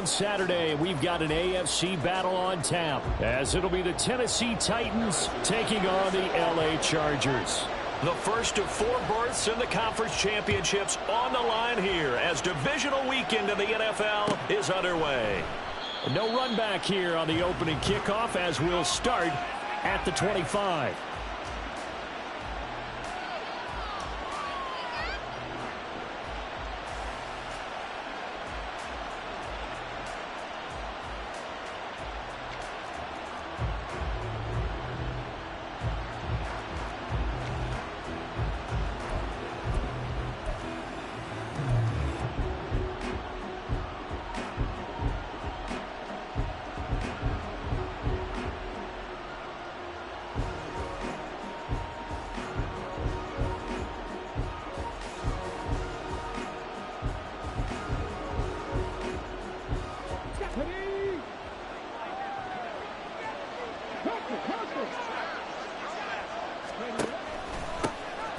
Saturday, we've got an AFC battle on tap, as it'll be the Tennessee Titans taking on the LA Chargers. The first of 4 berths in the conference championships on the line here as divisional weekend in the NFL is underway. No run back here on the opening kickoff, as we'll start at the 25.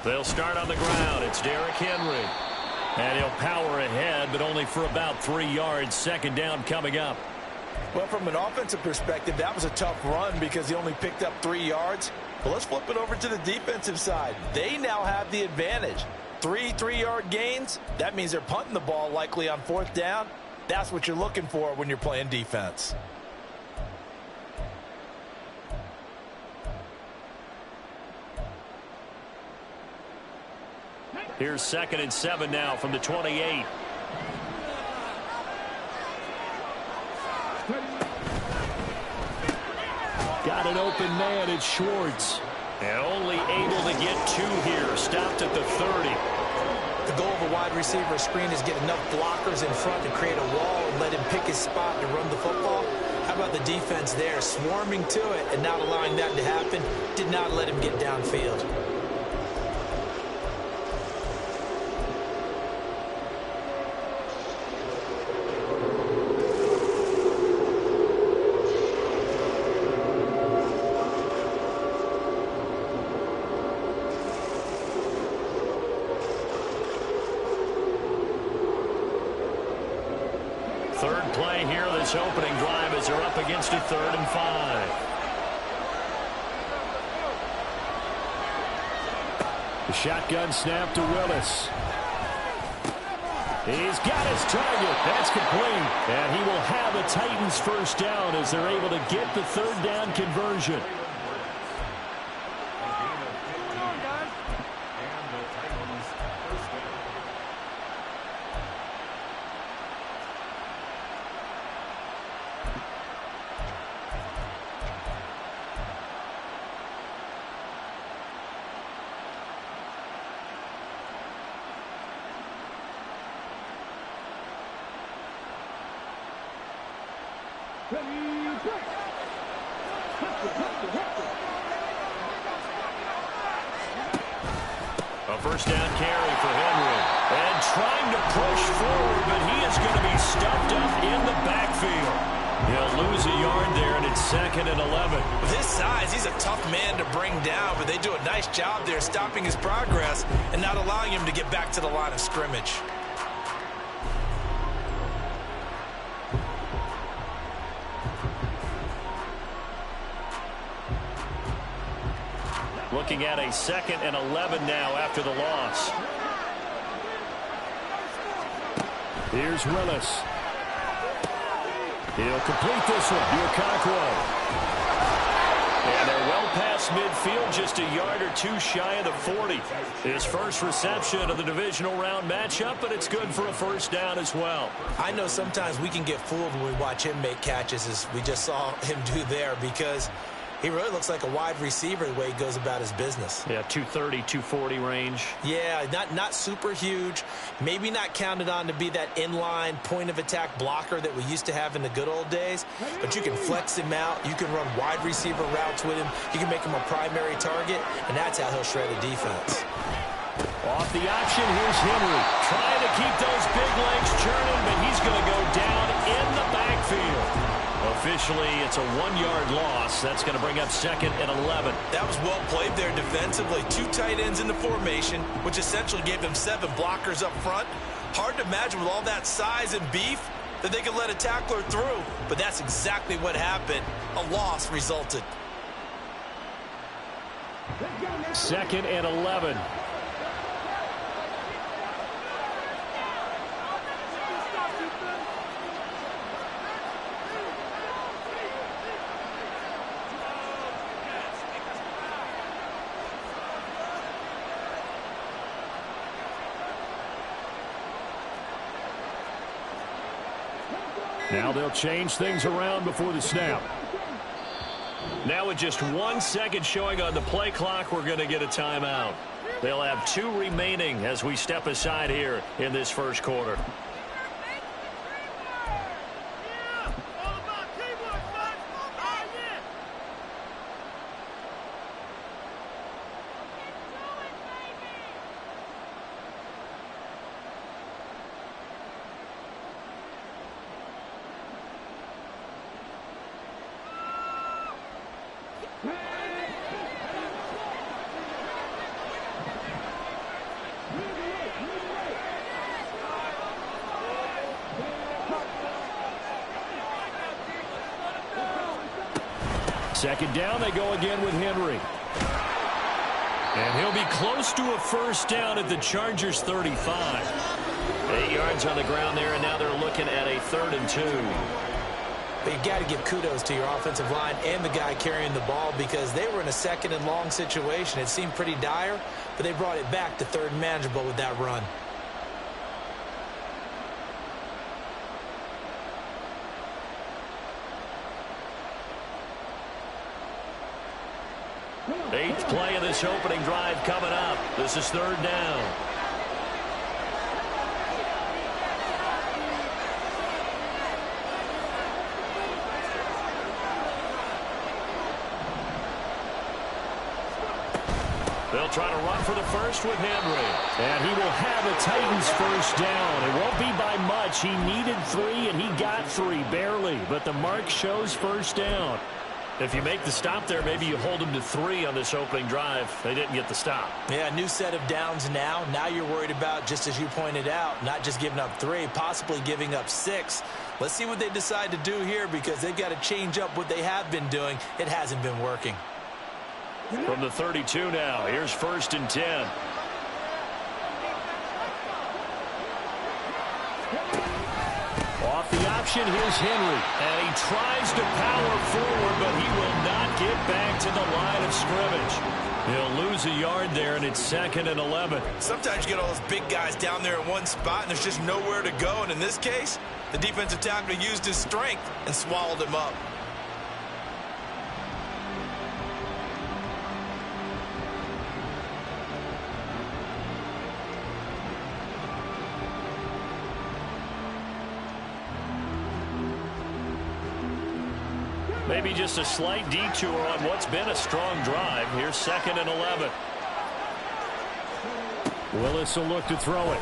They'll start on the ground. It's Derrick Henry. And he'll power ahead, but only for about 3 yards. Second down coming up. Well, from an offensive perspective, that was a tough run because he only picked up 3 yards. But let's flip it over to the defensive side. They now have the advantage. 3 3-yard gains. That means they're punting the ball likely on 4th down. That's what you're looking for when you're playing defense. Here's 2nd and 7 now from the 28. Got an open man, it's Schwartz. And only able to get 2 here. Stopped at the 30. The goal of a wide receiver screen is get enough blockers in front to create a wall and let him pick his spot to run the football. How about the defense there, swarming to it and not allowing that to happen? Did not let him get downfield. Third play here, this opening drive, as they're up against a 3rd and 5. The shotgun snap to Willis. He's got his target. That's complete. And he will have the Titans first down as they're able to get the 3rd down conversion. A first down carry for Henry. And trying to push forward, but he is going to be stuffed up in the backfield. He'll lose a yard there, and it's 2nd and 11. With his size, he's a tough man to bring down, but they do a nice job there stopping his progress and not allowing him to get back to the line of scrimmage. Looking at a 2nd and 11 now after the loss. Here's Willis. He'll complete this one. Okonkwo. And they're well past midfield, just a yard or 2 shy of the 40. His first reception of the divisional round matchup, but it's good for a first down as well. I know sometimes we can get fooled when we watch him make catches, as we just saw him do there, because he really looks like a wide receiver the way he goes about his business. Yeah, 230, 240 range. Yeah, not super huge. Maybe not counted on to be that inline point-of-attack blocker that we used to have in the good old days. But you can flex him out. You can run wide receiver routes with him. You can make him a primary target, and that's how he'll shred a defense. Off the option, here's Henry. Trying to keep those big legs churning, but he's going to go down in the backfield. Officially, it's a 1-yard loss. That's going to bring up 2nd and 11. That was well played there defensively. 2 tight ends in the formation, which essentially gave them 7 blockers up front. Hard to imagine with all that size and beef, that they could let a tackler through, but that's exactly what happened. A loss resulted. 2nd and 11. Now they'll change things around before the snap. Now with just 1 second showing on the play clock, we're going to get a timeout. They'll have 2 remaining as we step aside here in this first quarter. Second down, they go again with Henry. And he'll be close to a first down at the Chargers' 35. 8 yards on the ground there, and now they're looking at a 3rd and 2. But you got to give kudos to your offensive line and the guy carrying the ball because they were in a 2nd and long situation. It seemed pretty dire, but they brought it back to 3rd and manageable with that run. Eighth play of this opening drive coming up. This is 3rd down. They'll try to run for the first with Henry. And he will have the Titans first down. It won't be by much. He needed 3, and he got 3, barely. But the mark shows first down. If you make the stop there, maybe you hold them to 3 on this opening drive. They didn't get the stop. Yeah, new set of downs now. Now you're worried about, just as you pointed out, not just giving up 3, possibly giving up 6. Let's see what they decide to do here because they've got to change up what they have been doing. It hasn't been working. From the 32 now, here's 1st and 10. Off the option, here's Henry. And he tries to power forward, but he will not get back to the line of scrimmage. He'll lose a yard there, and it's 2nd and 11. Sometimes you get all those big guys down there in one spot, and there's just nowhere to go. And in this case, the defensive tackle used his strength and swallowed him up. Maybe just a slight detour on what's been a strong drive. Here's 2nd and 11. Willis will look to throw it.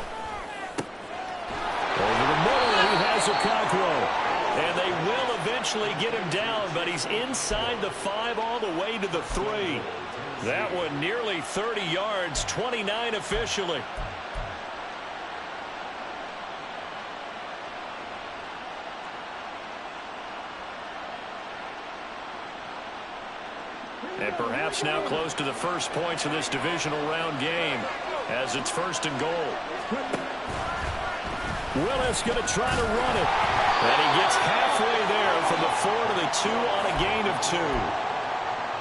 Over the middle, he has Okonkwo. And they will eventually get him down, but he's inside the 5 all the way to the 3. That one nearly 30 yards, 29 officially. And perhaps now close to the first points of this divisional round game as it's 1st and goal. Willis going to try to run it. And he gets halfway there from the 4 to the 2 on a gain of 2.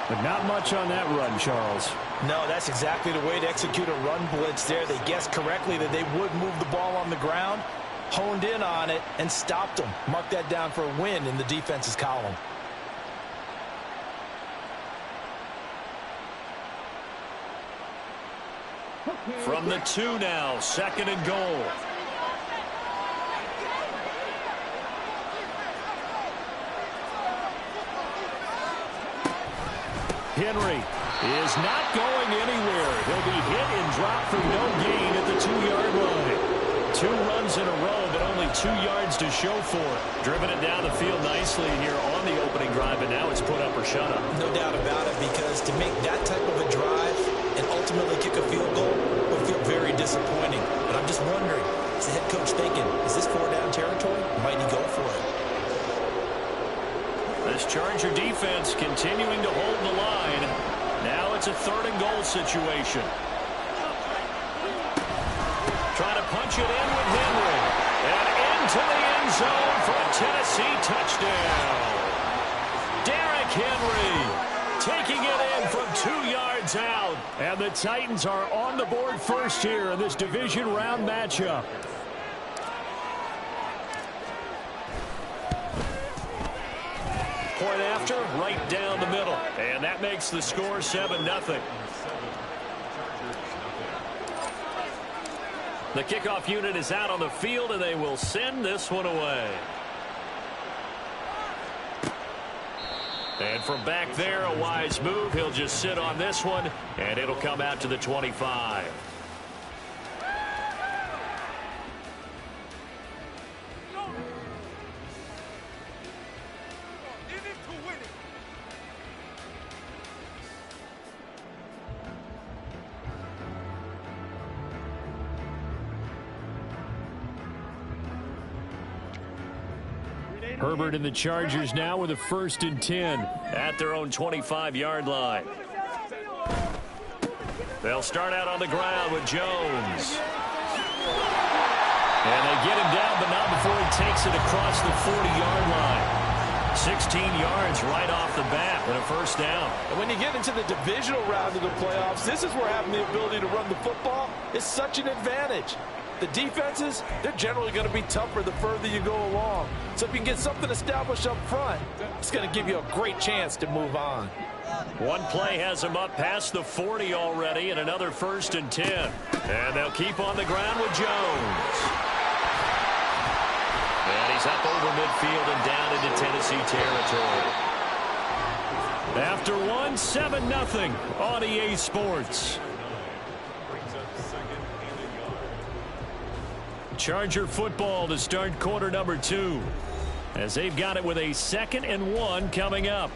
But not much on that run, Charles. No, that's exactly the way to execute a run blitz there. They guessed correctly that they would move the ball on the ground, honed in on it, and stopped them. Mark that down for a win in the defense's column. From the 2 now, 2nd and goal. Henry is not going anywhere. He'll be hit and dropped for no gain at the 2-yard line. 2 runs in a row, but only 2 yards to show for it. Driven it down the field nicely here on the opening drive, and now it's put up or shut up. No doubt about it, because to make that type of a drive and ultimately kick a field goal, feel very disappointing. But I'm just wondering, is the head coach thinking, is this 4-down territory? Might he go for it? This Charger defense continuing to hold the line. Now it's a 3rd and goal situation. Trying to punch it in with Henry. And into the end zone for a Tennessee touchdown. Derrick Henry taking it in from 2 yards out. And the Titans are on the board first here in this division round matchup. Point after, right down the middle. And that makes the score 7-0. The kickoff unit is out on the field, and they will send this one away. And from back there, a wise move. He'll just sit on this one, and it'll come out to the 25. Herbert and the Chargers now with a 1st and 10 at their own 25-yard line. They'll start out on the ground with Jones. And they get him down, but not before he takes it across the 40-yard line. 16 yards right off the bat and a 1st down. And when you get into the divisional round of the playoffs, this is where having the ability to run the football is such an advantage. The defenses, they're generally going to be tougher the further you go along. So if you can get something established up front, it's going to give you a great chance to move on. One play has him up past the 40 already, and another 1st and 10. And they'll keep on the ground with Jones. And he's up over midfield and down into Tennessee territory. After 7-0 on EA Sports. Charger football to start quarter number 2, as they've got it with a 2nd and 1 coming up.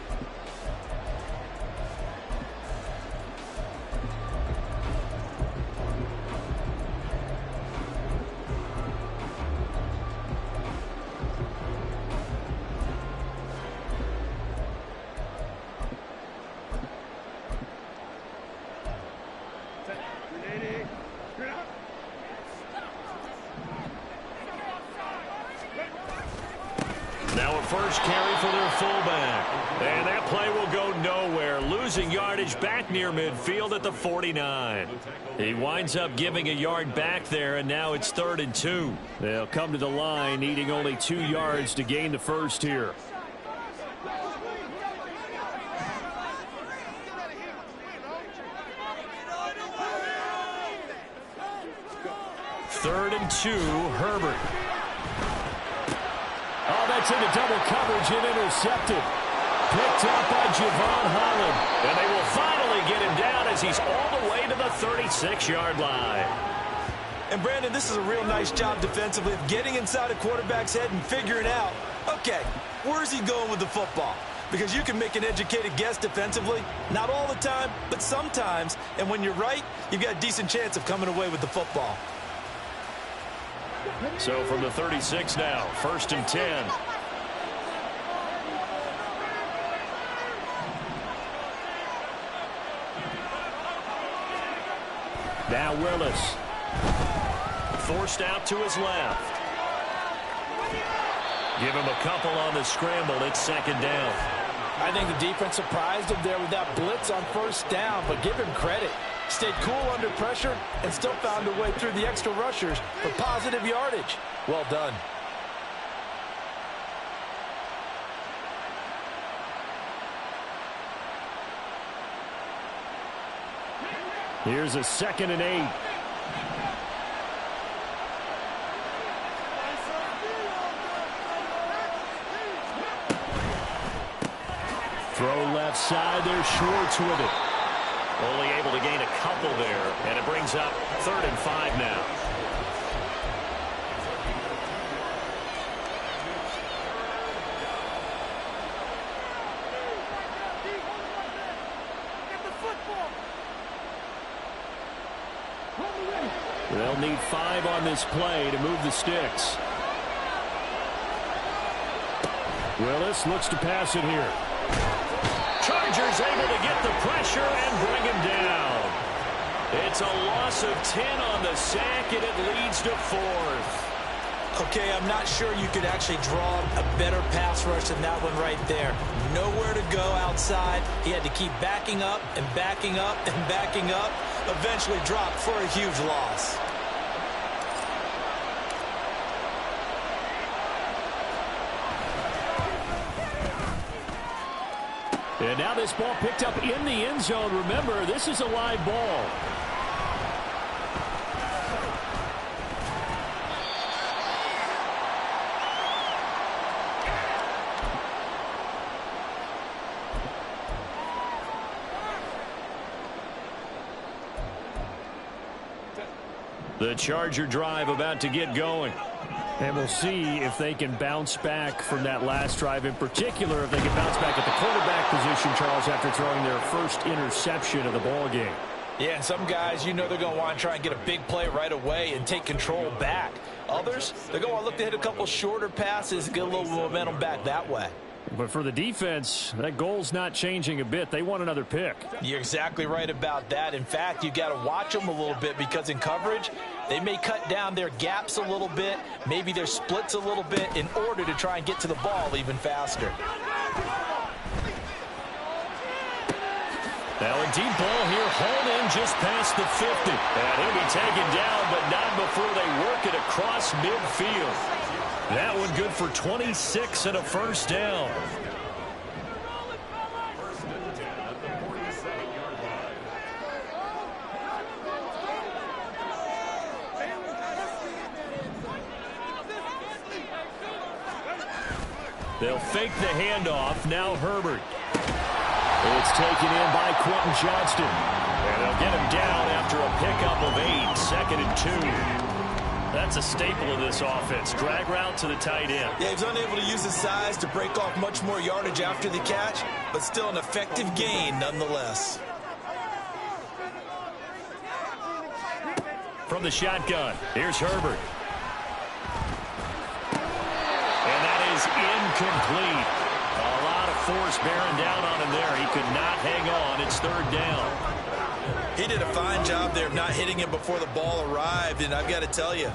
Now a first carry for their fullback. And that play will go nowhere. Losing yardage back near midfield at the 49. He winds up giving a yard back there, and now it's 3rd and 2. They'll come to the line needing only 2 yards to gain the first here. Third and 2, Herbert. Oh, that's into double coverage and intercepted. Picked up by Javon Holland. And they will finally get him down as he's all the way to the 36-yard line. And, Brandon, this is a real nice job defensively of getting inside a quarterback's head and figuring out, okay, where's he going with the football? Because you can make an educated guess defensively. Not all the time, but sometimes. And when you're right, you've got a decent chance of coming away with the football. So from the 36 now, 1st and 10. Now Willis. Forced out to his left. Give him a couple on the scramble. It's 2nd down. I think the defense surprised him there with that blitz on 1st down, but give him credit. Stayed cool under pressure and still found a way through the extra rushers for positive yardage. Well done. Here's a 2nd and 8. Throw left side. There's Schwartz with it. Only able to gain a couple there, and it brings up 3rd and 5 now. They'll need 5 on this play to move the sticks. Willis looks to pass it here. Chargers able to get the pressure and bring him down. It's a loss of 10 on the sack, and it leads to 4th. Okay, I'm not sure you could actually draw a better pass rush than that one right there. Nowhere to go outside. He had to keep backing up and backing up and backing up. Eventually dropped for a huge loss. And now this ball picked up in the end zone. Remember, this is a live ball. The Charger drive about to get going. And we'll see if they can bounce back from that last drive, in particular if they can bounce back at the quarterback position, Charles, after throwing their first interception of the ball game. Yeah, and some guys, you know they're going to want to try and get a big play right away and take control back. Others, they're going to want to look to hit a couple shorter passes, get a little momentum back that way. But for the defense, that goal's not changing a bit. They want another pick. You're exactly right about that. In fact, you got to watch them a little bit because in coverage, they may cut down their gaps a little bit, maybe their splits a little bit in order to try and get to the ball even faster. Now a deep ball here, hauled in just past the 50. And he'll be taken down, but not before they work it across midfield. That one good for 26 and a first down. They'll fake the handoff. Now Herbert. It's taken in by Quentin Johnston. And they'll get him down after a pickup of 8, 2nd and 2. That's a staple of this offense. Drag route to the tight end. Yeah, he's unable to use his size to break off much more yardage after the catch, but still an effective gain nonetheless. From the shotgun, here's Herbert. And that is incomplete. A lot of force bearing down on him there. He could not hang on. It's 3rd down. He did a fine job there of not hitting him before the ball arrived, and I've got to tell you,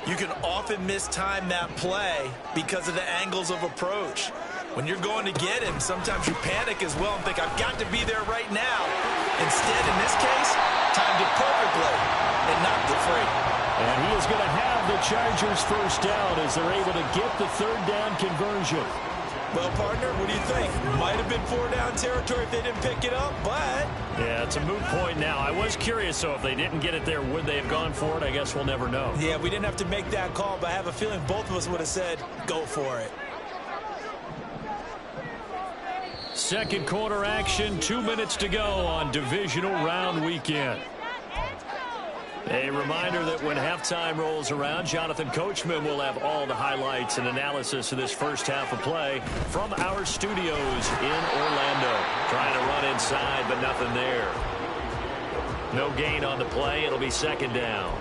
you can often mistime that play because of the angles of approach. When you're going to get him, sometimes you panic as well and think, I've got to be there right now. Instead, in this case, timed it perfectly and knocked it free. And he is going to have the Chargers first down as they're able to get the 3rd down conversion. Well, partner, what do you think? Might have been 4-down territory if they didn't pick it up, but... Yeah, it's a moot point now. I was curious, so if they didn't get it there, would they have gone for it? I guess we'll never know. Yeah, we didn't have to make that call, but I have a feeling both of us would have said, go for it. Second quarter action, 2 minutes to go on divisional round weekend. A reminder that when halftime rolls around, Jonathan Coachman will have all the highlights and analysis of this first half of play from our studios in Orlando. Trying to run inside, but nothing there. No gain on the play. It'll be 2nd down.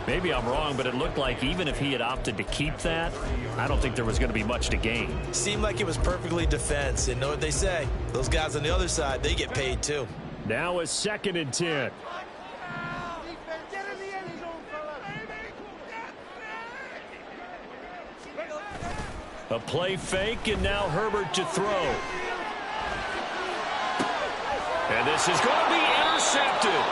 Maybe I'm wrong, but it looked like even if he had opted to keep that, I don't think there was going to be much to gain. Seemed like it was perfectly defense. And know what they say? Those guys on the other side, they get paid too. Now a 2nd and 10. A play fake, and now Herbert to throw. And this is going to be intercepted.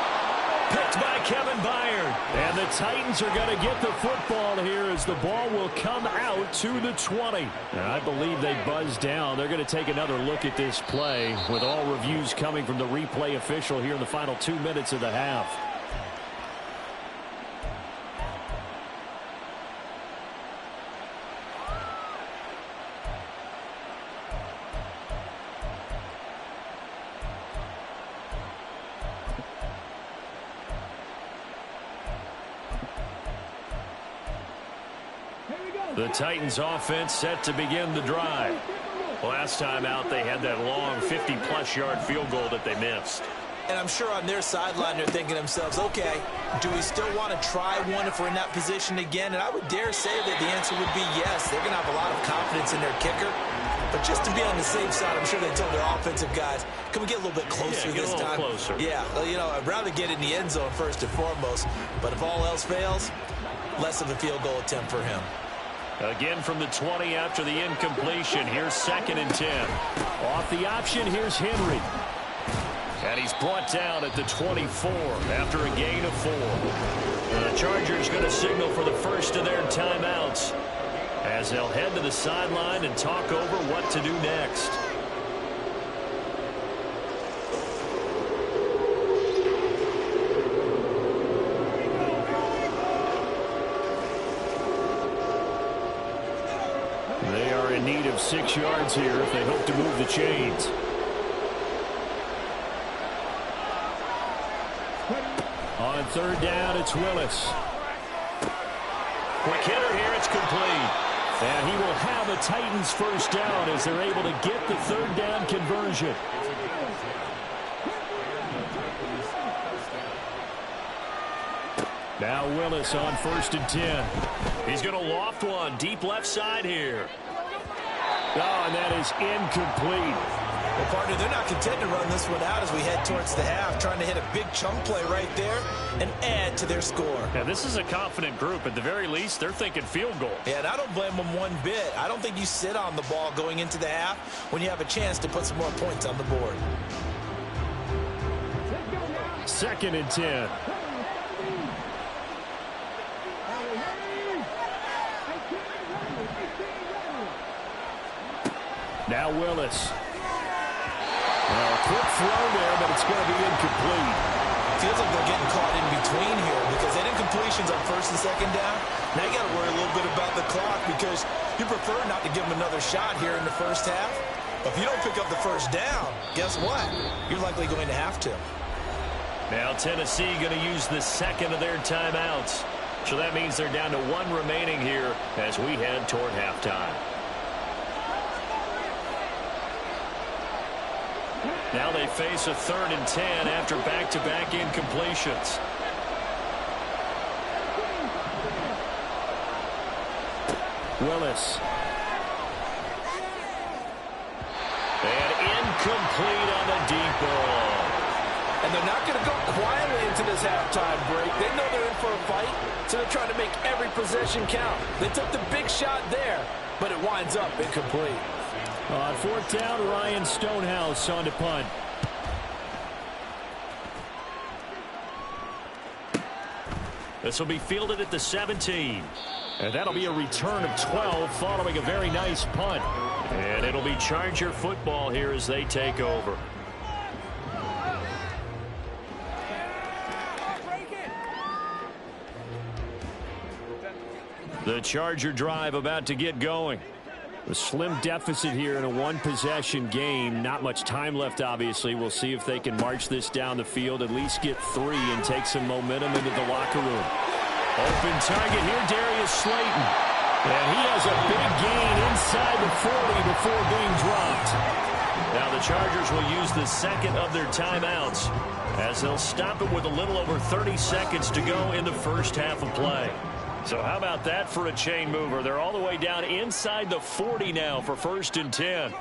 Picked by Kevin Byard. And the Titans are going to get the football here as the ball will come out to the 20. And I believe they buzzed down. They're going to take another look at this play with all reviews coming from the replay official here in the final 2 minutes of the half. The Titans offense set to begin the drive. Last time out, they had that long 50-plus yard field goal that they missed. And I'm sure on their sideline they're thinking to themselves, okay, do we still want to try one if we're in that position again? And I would dare say that the answer would be yes. They're going to have a lot of confidence in their kicker. But just to be on the safe side, I'm sure they told their offensive guys, can we get a little bit closer this time? Closer. Yeah, you know, I'd rather get in the end zone first and foremost. But if all else fails, less of a field goal attempt for him. Again from the 20 after the incompletion. Here's 2nd and 10. Off the option, here's Henry. And he's brought down at the 24 after a gain of 4. The Chargers going to signal for the first of their timeouts as they'll head to the sideline and talk over what to do next. They are in need of 6 yards here if they hope to move the chains. On 3rd down, it's Willis. Quick hitter here, it's complete. And he will have a Titans first down as they're able to get the 3rd down conversion. Now Willis on 1st and 10. He's going to loft one deep left side here. Oh, and that is incomplete. Well, partner, they're not content to run this one out as we head towards the half, trying to hit a big chunk play right there and add to their score. Yeah, this is a confident group. At the very least, they're thinking field goal. Yeah, and I don't blame them one bit. I don't think you sit on the ball going into the half when you have a chance to put some more points on the board. 2nd and 10. Now Willis. Well, a quick throw there, but it's going to be incomplete. Feels like they're getting caught in between here because they had incompletions on 1st and 2nd down. Now you got to worry a little bit about the clock because you prefer not to give them another shot here in the first half. But if you don't pick up the first down, guess what? You're likely going to have to. Now Tennessee going to use the 2nd of their timeouts. So that means they're down to 1 remaining here as we head toward halftime. Now they face a 3rd and 10 after back-to-back incompletions. Willis. And incomplete on the deep ball. And they're not going to go quietly into this halftime break. They know they're in for a fight, so they're trying to make every possession count. They took the big shot there, but it winds up incomplete. On 4th down, Ryan Stonehouse on to punt. This will be fielded at the 17. And that'll be a return of 12 following a very nice punt. And it'll be Charger football here as they take over. The Charger drive about to get going. A slim deficit here in a 1-possession game. Not much time left, obviously. We'll see if they can march this down the field, at least get 3 and take some momentum into the locker room. Open target here, Darius Slayton. And he has a big gain inside the 40 before being dropped. Now the Chargers will use the 2nd of their timeouts as they'll stop it with a little over 30 seconds to go in the first half of play. So how about that for a chain mover? They're all the way down inside the 40 now for 1st and 10.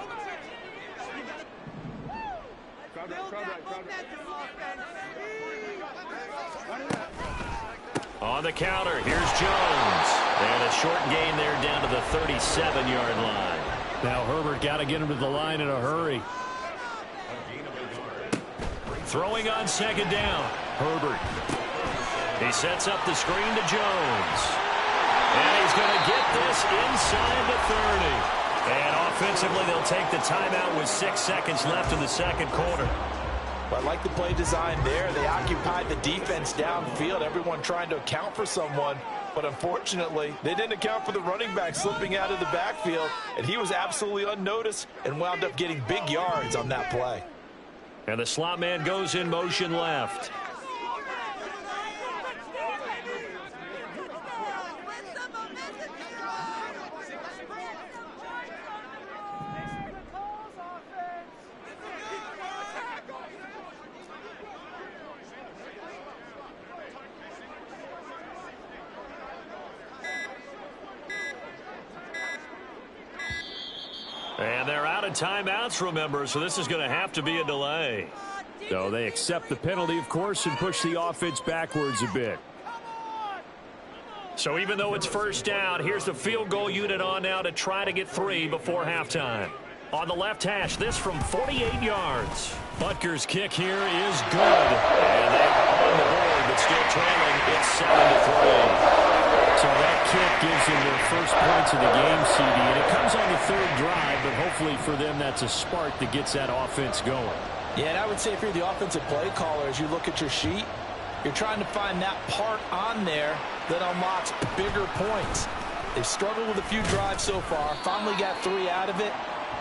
On the counter, here's Jones. And a short gain there down to the 37-yard line. Now Herbert got to get him to the line in a hurry. Throwing on 2nd down, Herbert. He sets up the screen to Jones. And he's going to get this inside the 30. And offensively, they'll take the timeout with 6 seconds left in the 2nd quarter. Well, I like the play design there. They occupied the defense downfield, everyone trying to account for someone. But unfortunately, they didn't account for the running back slipping out of the backfield. And he was absolutely unnoticed and wound up getting big yards on that play. And the slot man goes in motion left. And they're out of timeouts, remember, so this is going to have to be a delay. So they accept the penalty, of course, and push the offense backwards a bit. So even though it's first down, here's the field goal unit on now to try to get 3 before halftime. On the left hash, this from 48 yards. Butker's kick here is good. And they're on the board, but still trailing. It's 7-3. So that kick gives them their first points of the game, CD, and it comes on the third drive, but hopefully for them that's a spark that gets that offense going. Yeah, and I would say if you're the offensive play caller, as you look at your sheet, you're trying to find that part on there that unlocks bigger points. They've struggled with a few drives so far, finally got 3 out of it.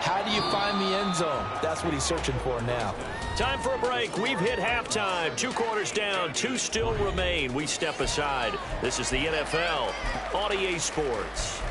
How do you find the end zone? That's what he's searching for now. Time for a break. We've hit halftime. 2 quarters down, 2 still remain. We step aside. This is the NFL on EA Sports.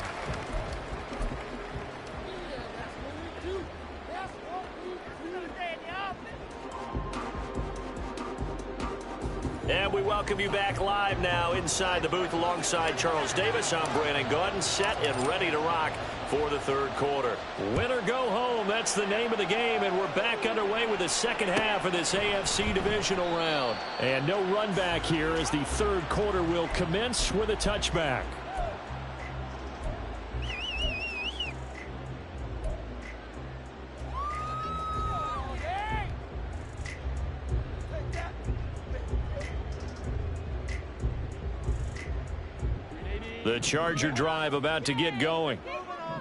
And we welcome you back live now inside the booth alongside Charles Davis. I'm Brandon Gaudin, set and ready to rock for the third quarter. Win or go home, that's the name of the game, and we're back underway with the second half of this AFC divisional round. And no run back here as the third quarter will commence with a touchback. The Charger drive about to get going.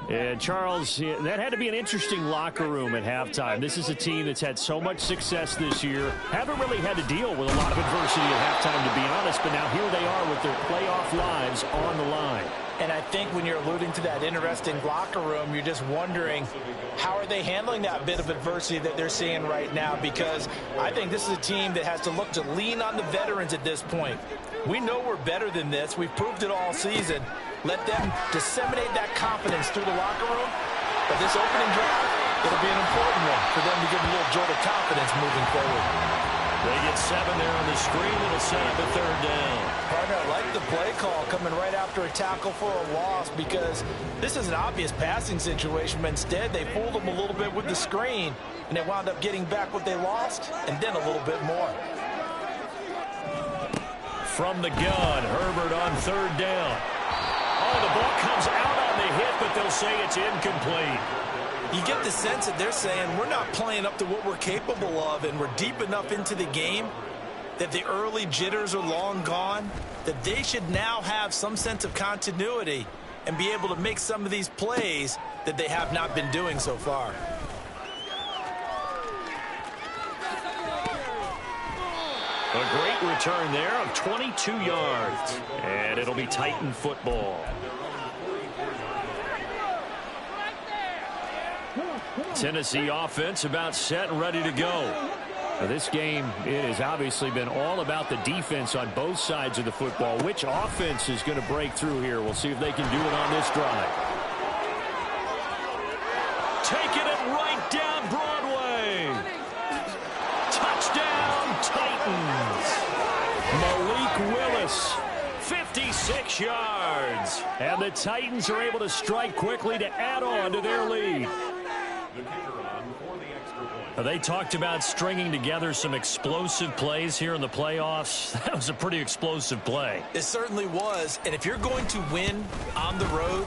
And Charles, that had to be an interesting locker room at halftime. This is a team that's had so much success this year. Haven't really had to deal with a lot of adversity at halftime, to be honest. But now here they are with their playoff lives on the line. And I think when you're alluding to that interesting locker room, you're just wondering, how are they handling that bit of adversity that they're seeing right now? Because I think this is a team that has to look to lean on the veterans at this point. We know we're better than this. We've proved it all season. Let them disseminate that confidence through the locker room. But this opening drive, it'll be an important one for them to give a little jolt of confidence moving forward. They get 7 there on the screen. It'll set up a third down. Partner, I like the play call coming right after a tackle for a loss, because this is an obvious passing situation, but instead they fooled them a little bit with the screen, and they wound up getting back what they lost and then a little bit more. From the gun, Herbert on third down. Oh, the ball comes out on the hit, but they'll say it's incomplete. You get the sense that they're saying we're not playing up to what we're capable of, and we're deep enough into the game that the early jitters are long gone, that they should now have some sense of continuity and be able to make some of these plays that they have not been doing so far. A great return there of 22 yards. And it'll be Titan football. Tennessee offense about set and ready to go. Now, this game, it has obviously been all about the defense on both sides of the football. Which offense is going to break through here? We'll see if they can do it on this drive. Taking it right down Broadway. Touchdown, Titans. Malik Willis. 56 yards. And the Titans are able to strike quickly to add on to their lead. They talked about stringing together some explosive plays here in the playoffs. That was a pretty explosive play. It certainly was. And if you're going to win on the road,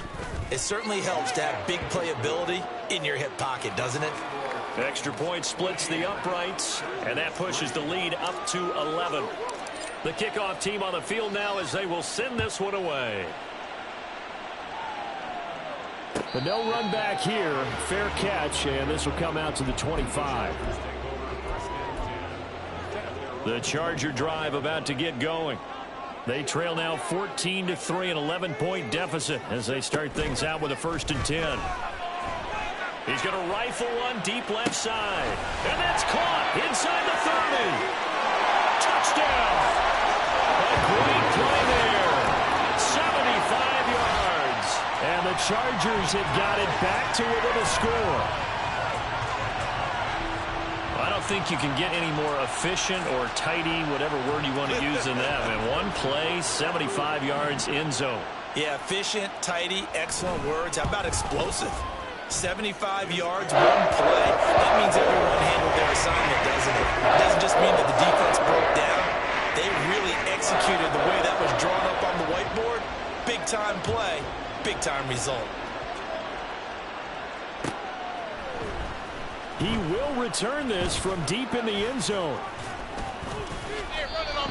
it certainly helps to have big playability in your hip pocket, doesn't it? Extra point splits the uprights, and that pushes the lead up to 11. The kickoff team on the field now as they will send this one away. But no run back here. Fair catch, and this will come out to the 25. The Charger drive about to get going. They trail now 14-3, an 11-point deficit as they start things out with a 1st and 10. He's going to rifle one deep left side. And that's caught inside the 30. Touchdown. A great play there. 75 yards. And the Chargers have got it back to within a score. I don't think you can get any more efficient or tidy, whatever word you want to use in that. In one play, 75 yards in zone. Yeah, efficient, tidy, excellent words. How about explosive? 75 yards, one play. That means everyone handled their assignment, doesn't it? It doesn't just mean that the defense broke down. They really executed the way that was drawn up on the whiteboard. Big-time play, big-time result. He will return this from deep in the end zone.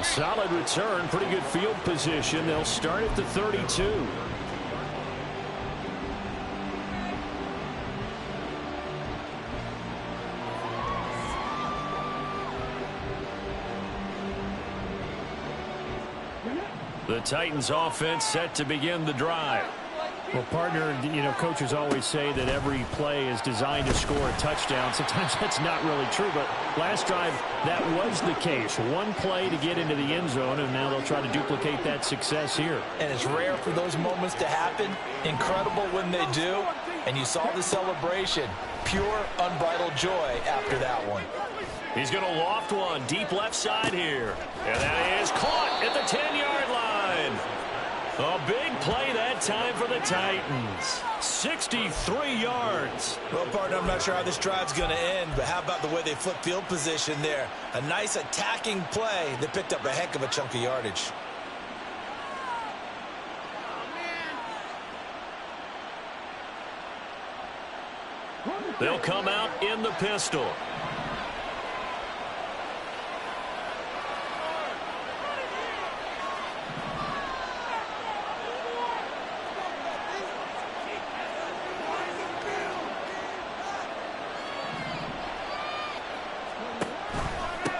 Solid return, pretty good field position. They'll start at the 32. The Titans offense set to begin the drive. Well, partner, coaches always say that every play is designed to score a touchdown. Sometimes that's not really true, but last drive, that was the case. One play to get into the end zone, and now they'll try to duplicate that success here. And it's rare for those moments to happen. Incredible when they do. And you saw the celebration. Pure, unbridled joy after that one. He's going to loft one deep left side here. And that is caught at the 10-yard line. A big play that time for the Titans. 63 yards. Well, partner, I'm not sure how this drive's going to end, but how about the way they flip field position there? A nice attacking play that picked up a heck of a chunk of yardage. They'll come out in the pistol.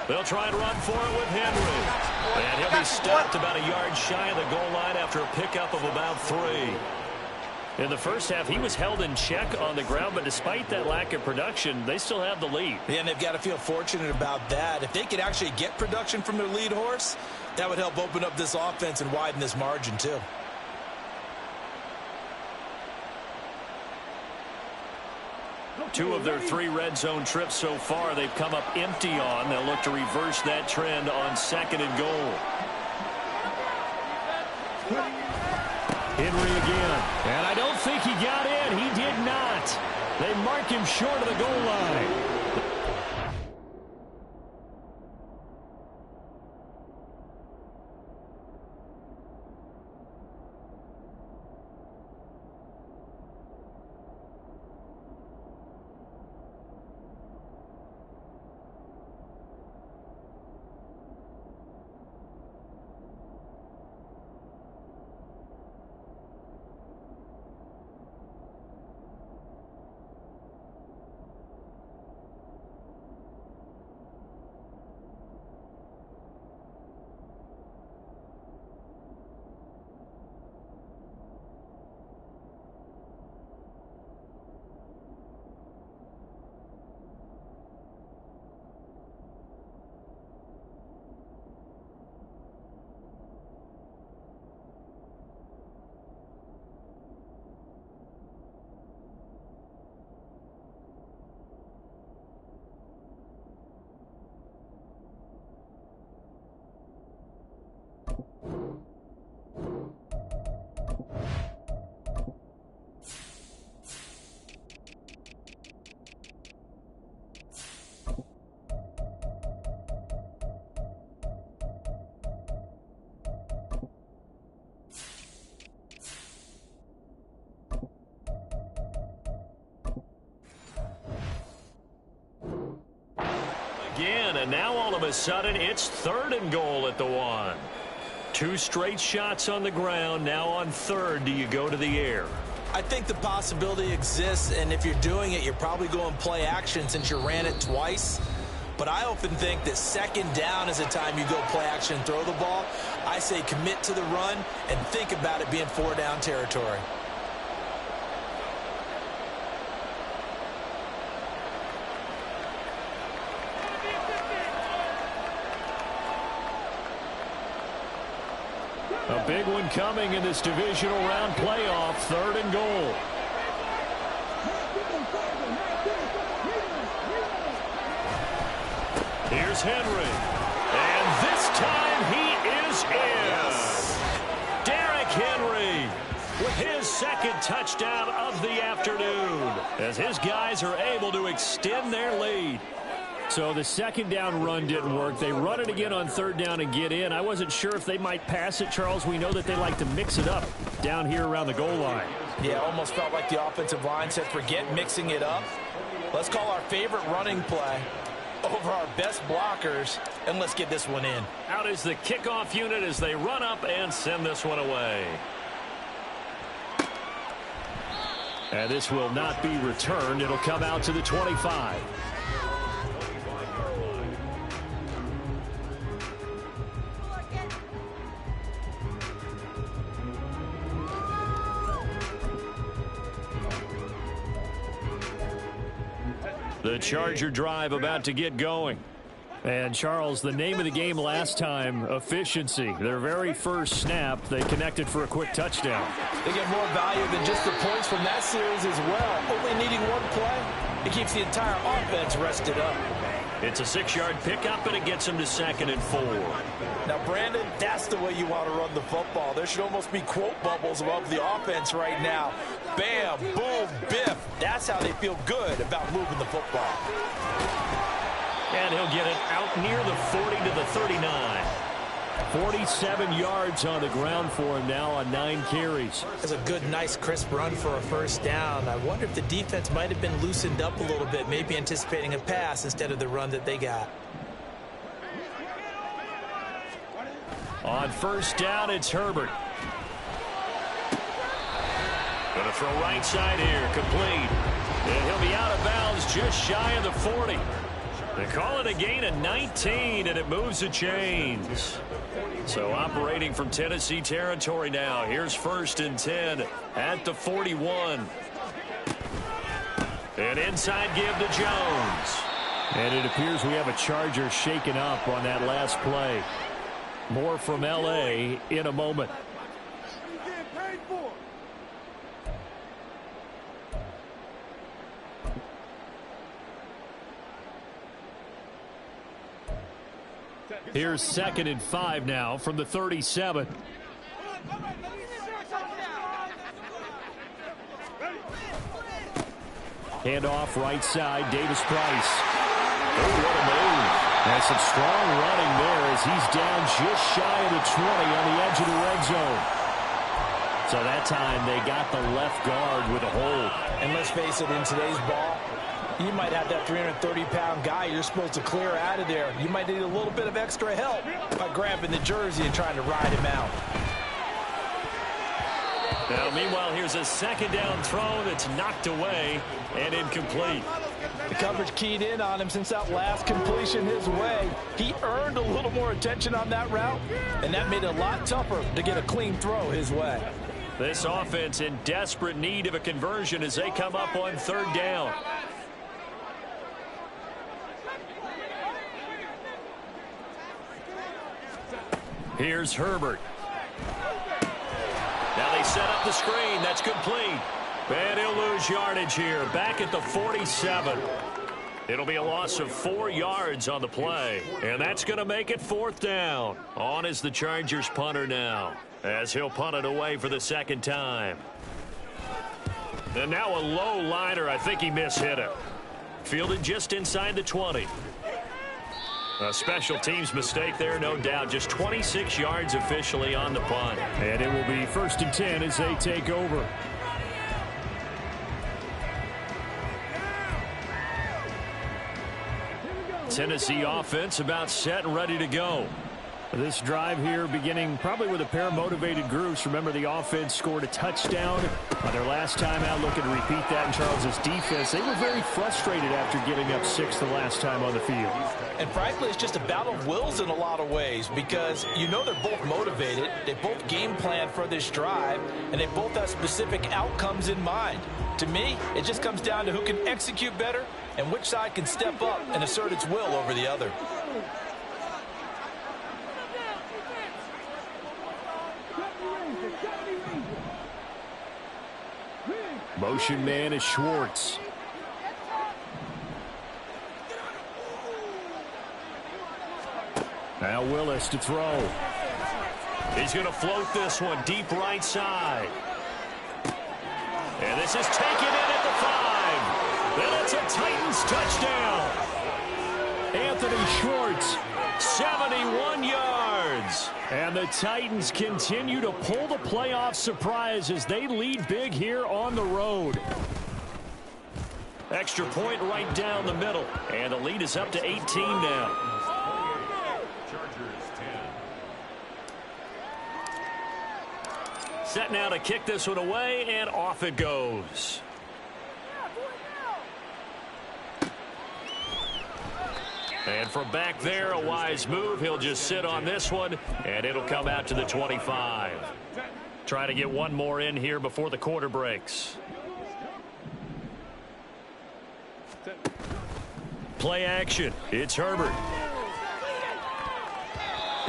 They'll try and run for it with Henry. And he'll be stopped about a yard shy of the goal line after a pickup of about 3. In the first half, he was held in check on the ground, but despite that lack of production, they still have the lead. Yeah, and they've got to feel fortunate about that. If they could actually get production from their lead horse, that would help open up this offense and widen this margin too. Two of their 3 red zone trips so far, they've come up empty on. They'll look to reverse that trend on 2nd and goal. Henry again. And I don't think he got in. He did not. They mark him short of the goal line. Again, and now all of a sudden it's 3rd and goal at the 1. 2 straight shots on the ground. Now on 3rd, do you go to the air? I think the possibility exists, and if you're doing it, you're probably going play action since you ran it twice. But I often think that 2nd down is a time you go play action and throw the ball. I say commit to the run and think about it being 4-down territory. A big one coming in this divisional round playoff. 3rd and goal. Here's Henry. And this time he is in. Yes. Derrick Henry with his second touchdown of the afternoon as his guys are able to extend their lead. So the second down run didn't work. They run it again on third down and get in. I wasn't sure if they might pass it, Charles. We know that they like to mix it up down here around the goal line. Yeah, almost felt like the offensive line said, forget mixing it up. Let's call our favorite running play over our best blockers, and let's get this one in. Out is the kickoff unit as they run up and send this one away. And this will not be returned. It'll come out to the 25. The Charger drive about to get going. And, Charles, the name of the game last time, efficiency. Their very first snap, they connected for a quick touchdown. They get more value than just the points from that series as well. Only needing one play, it keeps the entire offense rested up. It's a 6-yard pickup, and it gets them to 2nd and 4. Now, Brandon, that's the way you want to run the football. There should almost be quote bubbles above the offense right now. Bam, boom, biff. That's how they feel good about moving the football. And he'll get it out near the 40 to the 39. 47 yards on the ground for him now on 9 carries. That's a good, nice, crisp run for a first down. I wonder if the defense might have been loosened up a little bit, maybe anticipating a pass instead of the run that they got. On first down, it's Herbert. Going to throw right side here, complete. And he'll be out of bounds just shy of the 40. They call it a gain of 19, and it moves the chains. So operating from Tennessee territory now. Here's 1st and 10 at the 41. And inside give to Jones. And it appears we have a Charger shaken up on that last play. More from L.A. in a moment. Here's 2nd and 5 now from the 37. Handoff right side, Davis Price. Oh, what a move. And some strong running there as he's down just shy of the 20 on the edge of the red zone. So that time they got the left guard with a hold. And let's face it, in today's ball, you might have that 330-pound guy you're supposed to clear out of there. You might need a little bit of extra help by grabbing the jersey and trying to ride him out. Now, meanwhile, here's a 2nd down throw that's knocked away and incomplete. The coverage keyed in on him since that last completion his way. He earned a little more attention on that route, and that made it a lot tougher to get a clean throw his way. This offense in desperate need of a conversion as they come up on 3rd down. Here's Herbert. Now they set up the screen. That's complete. And he'll lose yardage here. Back at the 47. It'll be a loss of 4 yards on the play. And that's going to make it 4th down. On is the Chargers punter now, as he'll punt it away for the 2nd time. And now a low liner. I think he mishit it. Fielded just inside the 20. A special teams mistake there, no doubt. Just 26 yards officially on the punt. And it will be 1st and 10 as they take over. Tennessee offense about set and ready to go. This drive here beginning probably with a pair of motivated groups. Remember, the offense scored a touchdown on their last time out. Looking to repeat that in Charles's defense. They were very frustrated after giving up 6 the last time on the field. And frankly, it's just a battle of wills in a lot of ways, because you know they're both motivated. They both game planned for this drive, and they both have specific outcomes in mind. To me, it just comes down to who can execute better and which side can step up and assert its will over the other. Motion man is Schwartz. Now Willis to throw. He's going to float this one deep right side. this is taken in at the 5. And it's a Titans touchdown. Anthony Schwartz, 71 yards. And the Titans continue to pull the playoff surprise as they lead big here on the road. Extra point right down the middle. And the lead is up to 18 now. Set now to kick this one away, and off it goes. And from back there, a wise move. He'll just sit on this one, and it'll come out to the 25. Try to get one more in here before the quarter breaks. Play action. It's Herbert.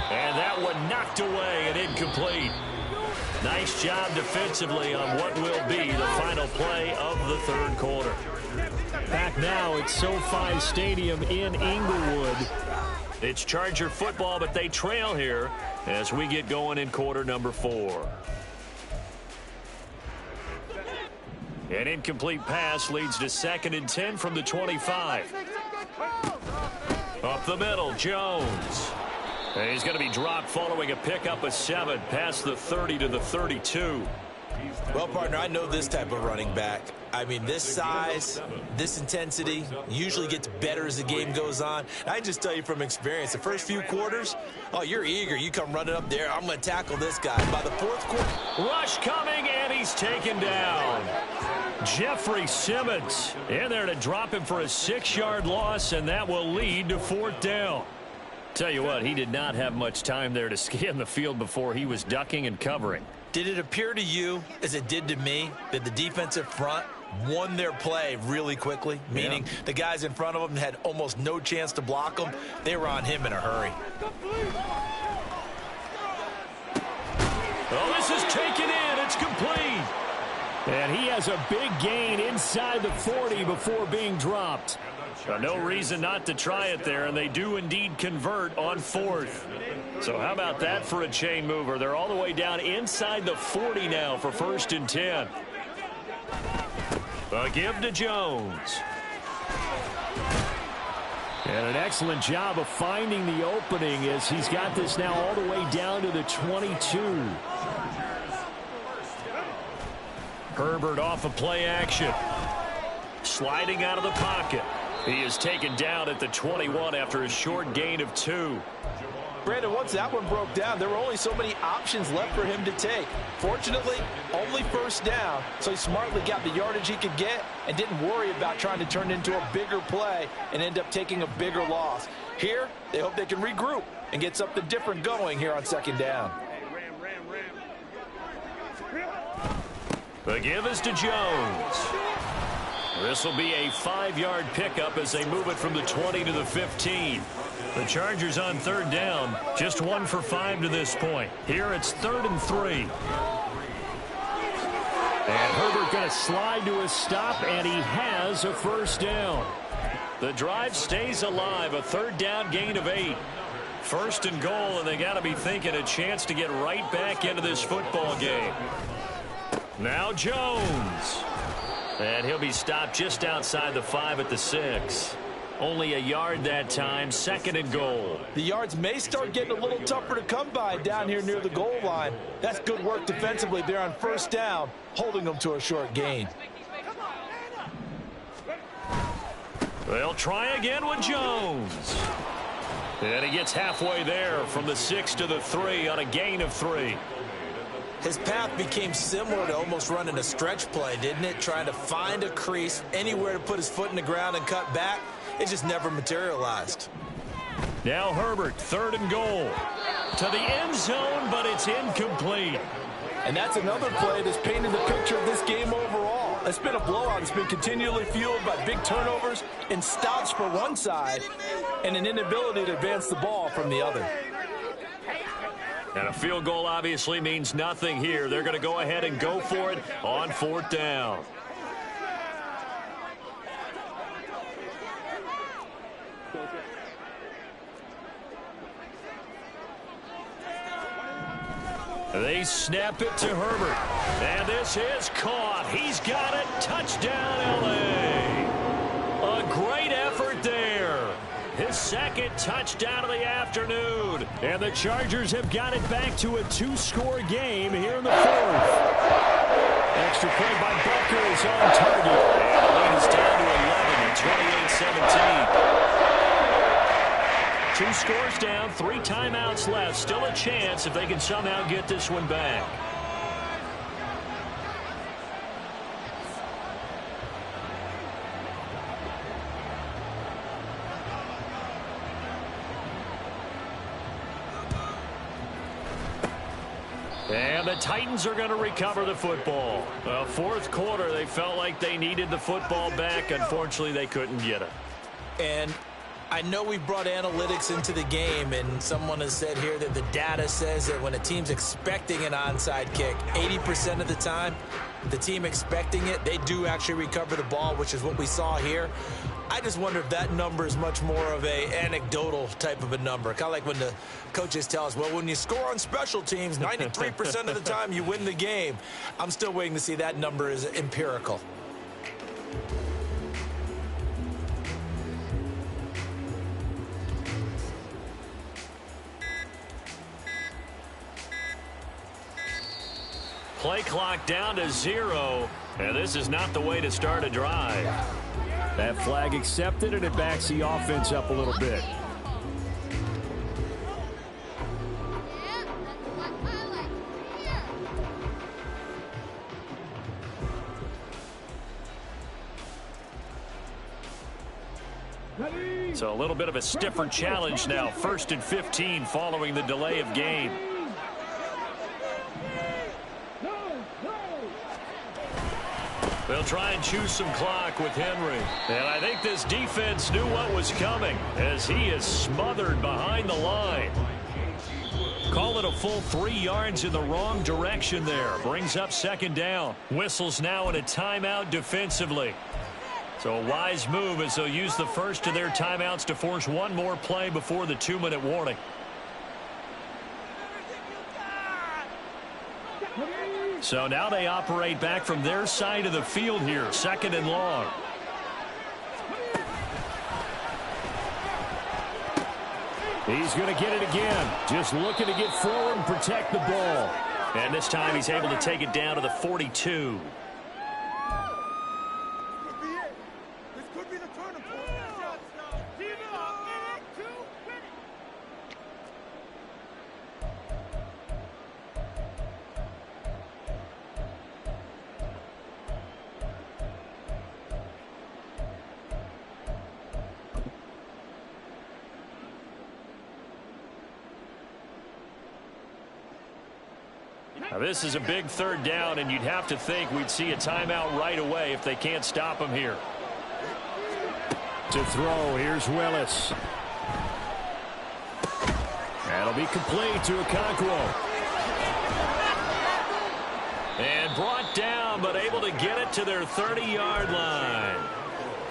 And that one knocked away and incomplete. Nice job defensively on what will be the final play of the third quarter. Back now at SoFi Stadium in Inglewood. It's Charger football, but they trail here as we get going in quarter number 4. An incomplete pass leads to 2nd and 10 from the 25. Up the middle, Jones. And he's going to be dropped following a pickup of 7 past the 30 to the 32. Well, partner, I know this type of running back. I mean, this size, this intensity usually gets better as the game goes on. I just tell you from experience, the first few quarters, oh, you're eager. You come running up there. I'm going to tackle this guy. By the 4th quarter. Rush coming, and he's taken down. Jeffrey Simmons in there to drop him for a 6-yard loss, and that will lead to 4th down. Tell you what, he did not have much time there to scan the field before he was ducking and covering. Did it appear to you, as it did to me, that the defensive front won their play really quickly? Meaning the guys in front of them had almost no chance to block them. They were on him in a hurry. Oh, this is taken in. It's complete. And he has a big gain inside the 40 before being dropped. No reason not to try it there, and they do indeed convert on 4th. So how about that for a chain mover? They're all the way down inside the 40 now for 1st and 10. A give to Jones. And an excellent job of finding the opening as he's got this now all the way down to the 22. Herbert off of play action. Sliding out of the pocket. He is taken down at the 21 after a short gain of 2. Brandon, once that one broke down, there were only so many options left for him to take. Fortunately, only 1st down, so he smartly got the yardage he could get and didn't worry about trying to turn it into a bigger play and end up taking a bigger loss. Here, they hope they can regroup and get something different going here on 2nd down. The give is to Jones. This will be a 5-yard pickup as they move it from the 20 to the 15. The Chargers on 3rd down, just 1 for 5 to this point. Here it's 3rd and 3. And Herbert going to slide to a stop, and he has a 1st down. The drive stays alive, a 3rd down gain of 8. 1st and goal, and they got to be thinking a chance to get right back into this football game. Now Jones. And he'll be stopped just outside the 5 at the 6. Only a yard that time, 2nd and goal. The yards may start getting a little tougher to come by down here near the goal line. That's good work defensively there on 1st down, holding them to a short gain. They'll try again with Jones. And he gets halfway there from the 6 to the 3 on a gain of 3. His path became similar to almost running a stretch play, didn't it? Trying to find a crease, anywhere to put his foot in the ground and cut back. It just never materialized. Now Herbert, 3rd and goal. To the end zone, but it's incomplete. And that's another play that's painted the picture of this game overall. It's been a blowout. It's been continually fueled by big turnovers and stops for one side and an inability to advance the ball from the other. And a field goal obviously means nothing here. They're going to go ahead and go for it on 4th down. They snap it to Herbert. And this is caught. He's got it. Touchdown, L.A. A great effort there. His second touchdown of the afternoon. And the Chargers have got it back to a two-score game here in the fourth. Extra point by Butker is on target. And the lead is down to 11 at 28-17. 2 scores down, 3 timeouts left. Still a chance if they can somehow get this one back. And the Titans are going to recover the football. Fourth quarter, they felt like they needed the football back. Unfortunately, they couldn't get it. And I know we brought analytics into the game, and someone has said here that the data says that when a team's expecting an onside kick, 80% of the time, the team expecting it, they do actually recover the ball, which is what we saw here. I just wonder if that number is much more of a anecdotal type of a number. Kind of like when the coaches tell us, well, when you score on special teams, 93% of the time you win the game. I'm still waiting to see that number is empirical. Play clock down to 0, and this is not the way to start a drive. That flag accepted, and it backs the offense up a little bit. So a little bit of a stiffer challenge now. 1st and 15 following the delay of game. They'll try and choose some clock with Henry. And I think this defense knew what was coming as he is smothered behind the line. Call it a full 3 yards in the wrong direction there. Brings up 2nd down. Whistles now in a timeout defensively. So a wise move as they'll use the first of their timeouts to force one more play before the 2-minute warning. So now they operate back from their side of the field here. 2nd and long. He's going to get it again. Just looking to get forward and protect the ball. And this time he's able to take it down to the 42. Now this is a big 3rd down, and you'd have to think we'd see a timeout right away if they can't stop him here. To throw, here's Willis. That'll be complete to Okonkwo. And brought down, but able to get it to their 30-yard line.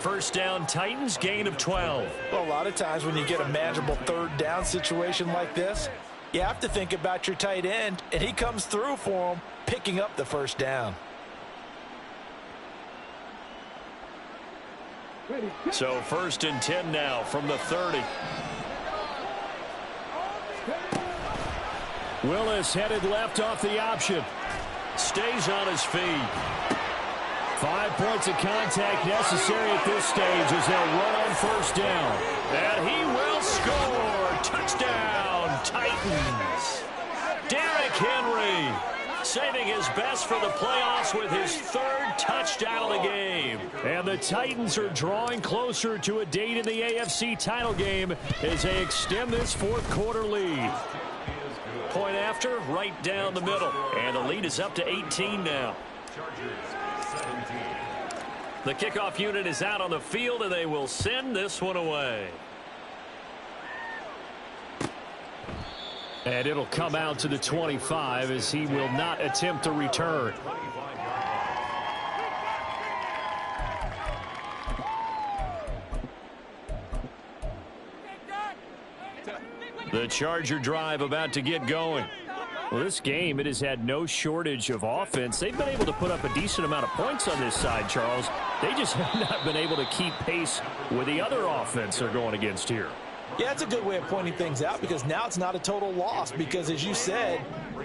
1st down Titans, gain of 12. Well, a lot of times when you get a manageable 3rd down situation like this, you have to think about your tight end, and he comes through for him, picking up the 1st down. So 1st and 10 now from the 30. Willis headed left off the option. Stays on his feet. 5 points of contact necessary at this stage as they'll run on 1st down. And he will score. Touchdown, Titans. Derrick Henry saving his best for the playoffs with his 3rd touchdown of the game. And the Titans are drawing closer to a date in the AFC title game as they extend this 4th quarter lead. Point after, right down the middle. And the lead is up to 18 now. The kickoff unit is out on the field, and they will send this one away. And it'll come out to the 25 as he will not attempt to return. The Charger drive about to get going. Well, this game, it has had no shortage of offense. They've been able to put up a decent amount of points on this side, Charles. They just have not been able to keep pace with the other offense they're going against here. Yeah, that's a good way of pointing things out because now it's not a total loss because, as you said,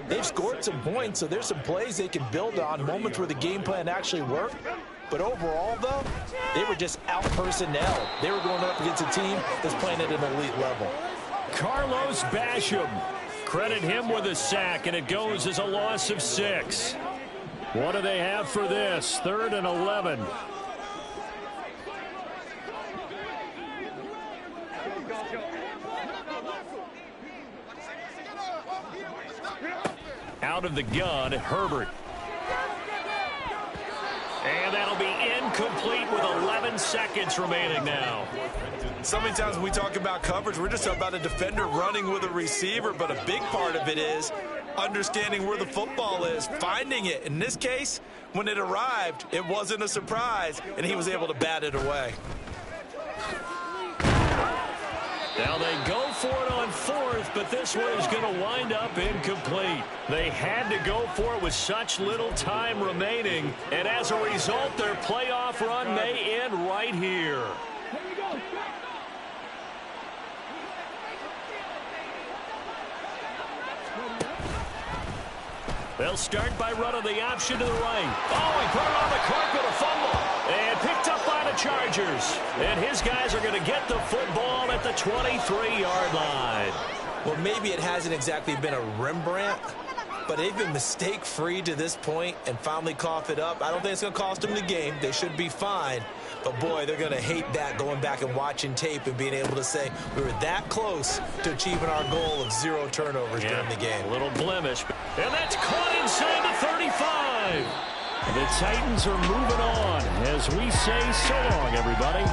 they've scored some points, so there's some plays they can build on, moments where the game plan actually worked. But overall, though, they were just out-personnel. They were going up against a team that's playing at an elite level. Carlos Basham. Credit him with a sack, and it goes as a loss of 6. What do they have for this? 3rd and 11. Out of the gun, Herbert. And that'll be incomplete with 11 seconds remaining now. So many times when we talk about coverage, we're just talking about a defender running with a receiver, but a big part of it is understanding where the football is, finding it. In this case, when it arrived, it wasn't a surprise, and he was able to bat it away. Now they go for it on 4th, but this one is going to wind up incomplete. They had to go for it with such little time remaining, and as a result, their playoff run may end right here. They'll start by running the option to the right. Oh, he put it on the carpet, a fumble. And picked up by the Chargers. And his guys are going to get the football at the 23-yard line. Well, maybe it hasn't exactly been a Rembrandt, but they've been mistake-free to this point and finally cough it up. I don't think it's going to cost them the game. They should be fine. But, boy, they're going to hate that, going back and watching tape and being able to say we were that close to achieving our goal of 0 turnovers during the game. A little blemish. And that's caught inside the 35. The Titans are moving on as we say so long, everybody.